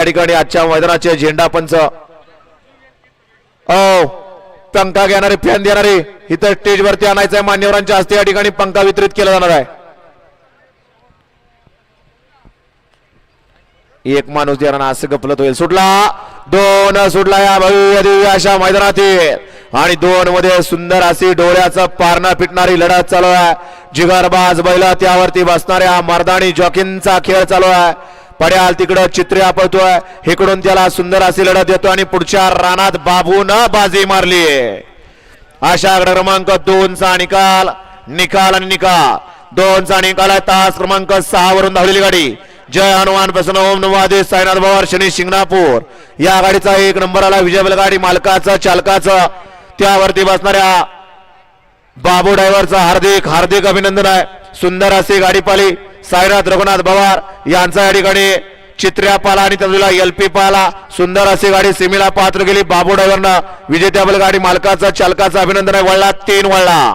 या ठिकाणी आजच्या मैदानाचे झेंडा पंच पंखा घेणारे फॅन देणारे इथं स्टेज वरती आणायचंय मान्यवरांच्या हस्ते या ठिकाणी पंखा वितरित केला जाणार आहे। एक माणूस देणारा असं गपलत होईल सुटला दोन सुटला या भव्य दिव्य अशा मैदानातील आणि दोन मध्ये सुंदर अशी डोळ्याचं पारणा पिटणारी लढत चालू आहे। जिगरबाज बैला त्यावरती बसणाऱ्या मर्दानी जॉकींचा खेळ चालू आहे। पड्याल तिकडं चित्र्या पळतोय इकडून त्याला सुंदर अशी लढत देतो आणि पुढच्या रानात बाबून बाजी मारली अशा क्रमांक 2 चा निकाल आणि निकाल 2 चा निकाल आहे। तास क्रमांक 6 वरून धावलेली गाडी जय हनुमान प्रसन्न ओम नमो आदेश साईनाथ पवार शनी शिंगणापूर या गाडीचा 1 नंबर आला। विजय बैलगाडी मालकाचं चालकाचं त्यावरती बसणाऱ्या बाबू ड्रायव्हरचं हार्दिक अभिनंदन आहे। सुंदर अशी गाडी पाली साईनाथ रघुनाथ पवार यांचा या ठिकाणी चित्र्या पाला आणि त्याला एलपी पाला सुंदर अशी गाडी सीमेला पात्र गेली। बाबू ड्रायव्हरनं विजेत्या बैलगाडी मालकाचं चालकाचं अभिनंदन आहे। वळला 3 वळला